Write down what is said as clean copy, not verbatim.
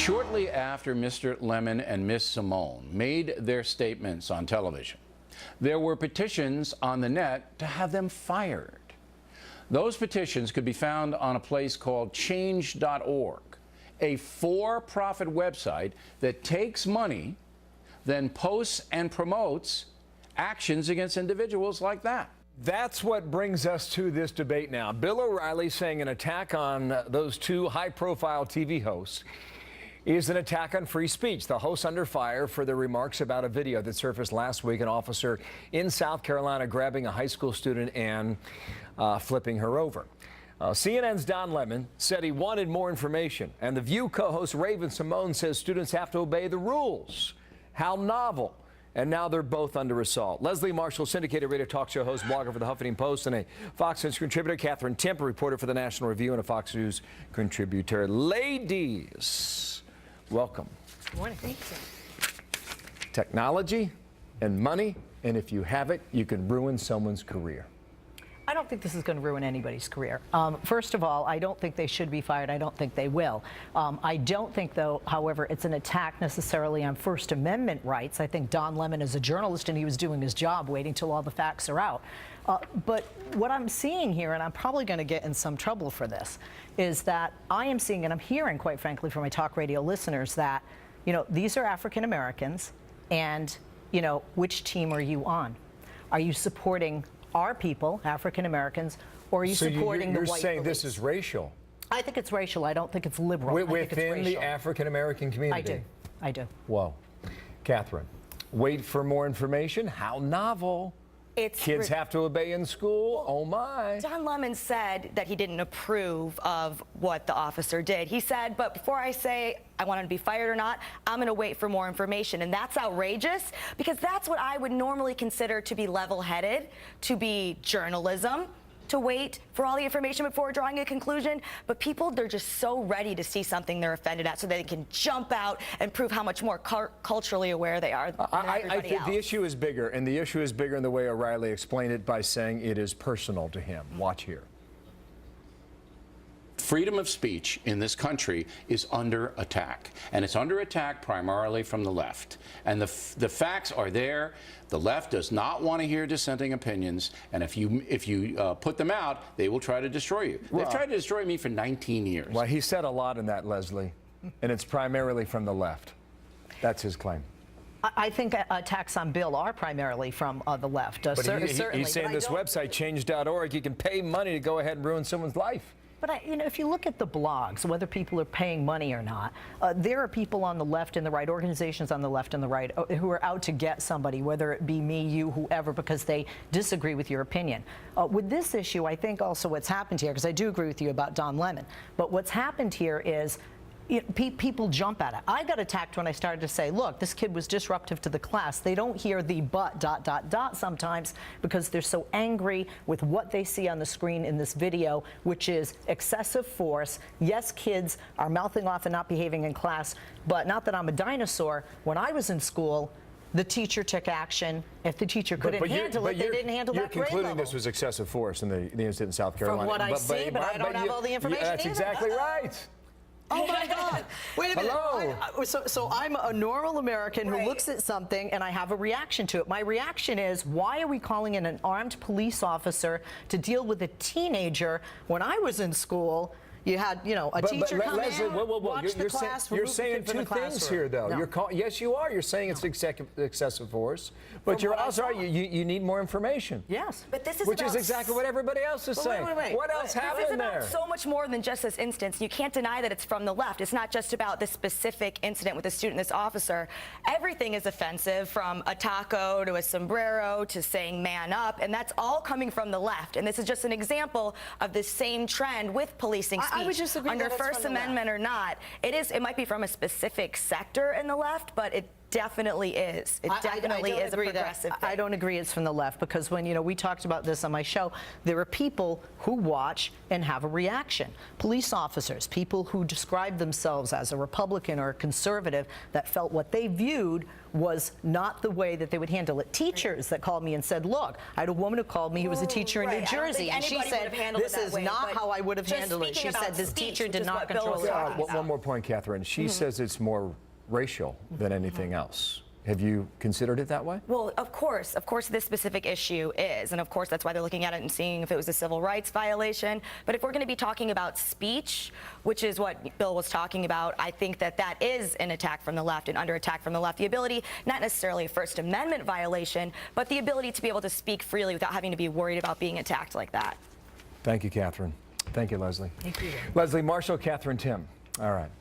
Shortly after Mr. Lemon and Miss Simone made their statements on television, there were petitions on the net to have them fired. Those petitions could be found on a place called change.org, a for-profit website that takes money, then posts and promotes actions against individuals like that. That's what brings us to this debate now. Bill O'Reilly saying an attack on those two high-profile TV hosts is an attack on free speech. The hosts under fire for their remarks about a video that surfaced last week, an officer in South Carolina grabbing a high school student and flipping her over. CNN's Don Lemon said he wanted more information, and The View co-host Raven Simone says students have to obey the rules. How novel. And now they're both under assault. Leslie Marshall, syndicated radio talk show host, blogger for the Huffington Post, and a Fox News contributor. Katherine Timpf, a reporter for the National Review and a Fox News contributor. Ladies, welcome. Good morning. Thank you. Technology and money, and if you have it, you can ruin someone's career. I don't think this is going to ruin anybody's career. First of all, I don't think they should be fired. I don't think they will. I don't think, though, however, it's an attack necessarily on First Amendment rights. I think Don Lemon is a journalist, and he was doing his job, waiting till all the facts are out. But what I'm seeing here, and I'm probably going to get in some trouble for this, is that I am seeing, and I'm hearing, quite frankly, from my talk radio listeners that, you know, these are African Americans, and, you know, which team are you on? Are you supporting our people, African Americans, or are you supporting the white You're saying police? This is racial? I think it's racial. I don't think it's liberal. I think it's Within racial. the African American community? I do. Whoa. Catherine, wait for more information. How novel. Kids have to obey in school. Oh, my. Don Lemon said that he didn't approve of what the officer did. He said, but before I say I want him to be fired or not, I'm going to wait for more information. And that's outrageous, because that's what I would normally consider to be level-headed, to be journalism, to wait for all the information before drawing a conclusion. But people, they're just so ready to see something they're offended at so they can jump out and prove how much more culturally aware they are than everybody I think else. the issue is bigger, and the issue is bigger in the way O'Reilly explained it by saying it is personal to him. Watch here. Freedom of speech in this country is under attack, and it's under attack primarily from the left. And the facts are there. The left does not want to hear dissenting opinions, and if you put them out, they will try to destroy you. They've tried to destroy me for 19 years. Well, he said a lot in that, Leslie, and it's primarily from the left. That's his claim. I think attacks on Bill are primarily from the left. But Certainly. he's saying this website, change.org, you can pay money to go ahead and ruin someone's life. But you know, if you look at the blogs, whether people are paying money or not, there are people on the left and the right, organizations on the left and the right, who are out to get somebody, whether it be me, you, whoever, because they disagree with your opinion. With this issue, I think also what's happened here, because I do agree with you about Don Lemon, but what's happened here is people jump at it. I got attacked when I started to say, look, this kid was disruptive to the class. They don't hear the but ... sometimes because they're so angry with what they see on the screen in this video, which is excessive force. Yes, kids are mouthing off and not behaving in class, but not that I'm a dinosaur. When I was in school, the teacher took action. If the teacher couldn't handle it, they didn't handle that grade level. You're concluding this was excessive force in the incident in South Carolina. From what I see, but I don't have all the information That's either. exactly right. Oh, my God. Wait a minute. Hello. So I'm a normal American who looks at something and I have a reaction to it. My reaction is, why are we calling in an armed police officer to deal with a teenager? When I was in school, you had, you know, a teacher come in, watch the class, you're saying two things here, though. No. Yes, you are. You're saying it's excessive force, but you're also you need more information. Yes. But this is which is exactly what everybody else is saying. Wait. What else happened there? This is about so much more than just this instance. You can't deny that it's from the left. It's not just about this specific incident with the student, this officer. Everything is offensive, from a taco to a sombrero to saying man up, and that's all coming from the left. And this is just an example of this same trend with policing speech. I would disagree under that it's First from the Amendment or not. It might be from a specific sector in the left, but definitely is. It definitely is a progressive thing. I don't agree it's from the left, because when we talked about this on my show, there are people who watch and have a reaction. Police officers, people who describe themselves as a Republican or a conservative, that felt what they viewed was not the way that they would handle it. Teachers that called me and said, look, I had a woman who called me who was a teacher in New Jersey, and she said, this is not how I would have handled it. She said this teacher did not control her. One more point, Katherine. She says it's more racial than anything else. Have you considered it that way? Well, of course this specific issue is, and of course that's why they're looking at it and seeing if it was a civil rights violation. But if we're going to be talking about speech, which is what Bill was talking about, I think that that is an attack from the left and under attack from the left. The ability, not necessarily a First Amendment violation, but the ability to be able to speak freely without having to be worried about being attacked like that. Thank you, Katherine. Thank you, Leslie. Thank you. Leslie Marshall, Katherine Timpf. All right.